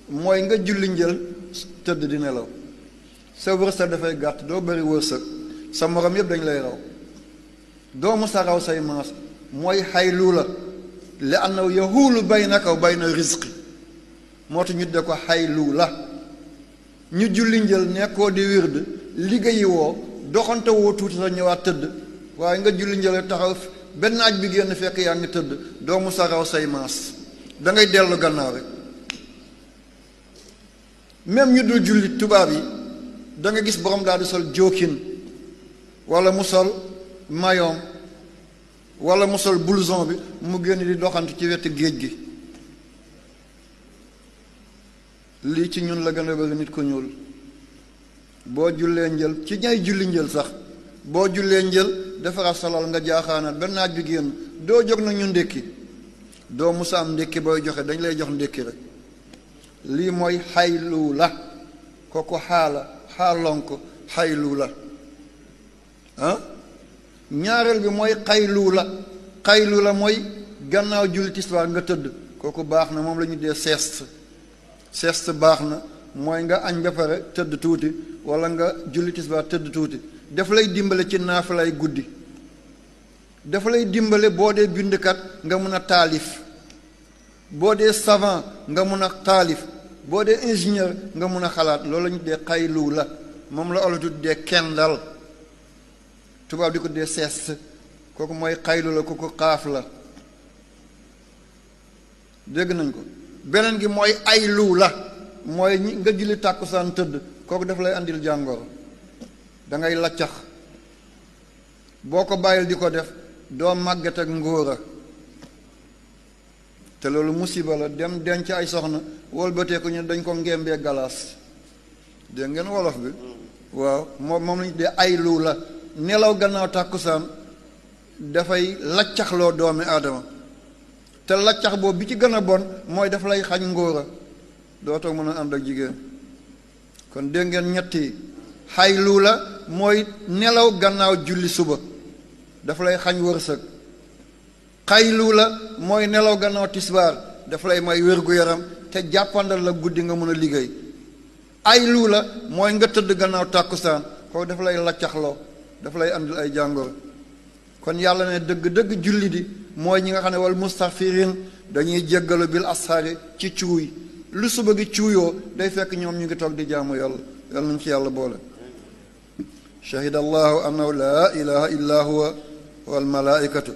mooy nga julli njël tëdd di nelaw sa wërsëg dafay gàtt doo bëri wërsëg sa morom yëpp dañ lay raw doomu sa raw say maas mooy xayluula li annahu yahuulu baynaka wa bayna rizqi moo tax ñu de ko xayluula ñu julli njël nekkoo di wird liggéeyi woo doxante woo tuuti sa ñëwaat tëdd waaye nga julli njël taxaw benn naaj bi génn fekk yaa ngi tëdd doomu sa raw say maas da ngay dellu gannaaw rek même ñu dul julli tubaab yi da nga gis borom daal di sol jóokin wala mu sol mayoom wala mu sol blouson bi mu génn di doxantu ci wetu géej gi lii ci ñun la gën a bëri nit ko ñuul boo jullee njël ci ñay julli njël sax boo jullee njël defaraat salal nga jaaxaanaat benn naaj bi génn doo jóg na ñu ndékki doo musa am ndékki booy joxe dañ lay jox ndékki rek lii mooy xaylu la kooku xaalonk xaylu la ñaareel bi mooy xaylu la mooy gannaaw julli tisbaar nga tëdd kooku baax na moom la ñu dee sieste baax na mooy nga añ ba pare tëdd tuuti wala nga julli tisbaar tëdd tuuti daf lay dimbale ci naafilay guddi dafa lay dimbale boo dee bindkat nga mun a taalif boo dee savant nga mun a taalif boo dee ingénieur nga mun a xalaat loolu la ñu dee xaylu la moom la olof dee kendal tubaab di ko dee sieste kooku mooy xaylu la kooku xaaf la dégg nañ ko beneen gi mooy aylu la mooy nga julli tàkkusaan tëdd kooku daf lay andil jàngoro da ngay laccax boo ko bàyyil di ko def doo màgget ak ngóora te loolu musiba la dem denc ay soxna wolbatee ko ñu dañ ko ngembee galaas dégg ngeen wolof bi waaw moom lañu dee aylu la nelaw gannaaw tàkkusaan dafay laccaxloo doomi aadama te laccax boobu bi ci gën a bon mooy daf lay xañ ngóora dootoo mën a ànd ak jigéen kon dégg ngeen ñetti xaylu la mooy nelaw gannaaw julli suba dafa lay xañ wërsëg xaylu la mooy nelaw gannaaw tisbaar dafa lay may wér-gu-yaram te jàppandal la guddi nga mën a liggéey aylu la mooy nga tëdd gannaaw tàkkusaan kooku dafa lay laccaxloo dafa lay andil ay jàngoro kon yàlla ne dëgg julli di mooy ñi nga xam ne wal mustaghfirin dañuy jéggalu bil ashaari ci cuuy lu suba gi cuuyoo day fekk ñoom ñu ngi toog di jaamu yàlla yàlla nañ ci yàlla boole shahida allahu annahu la ilaha illa huwa wal malaikatu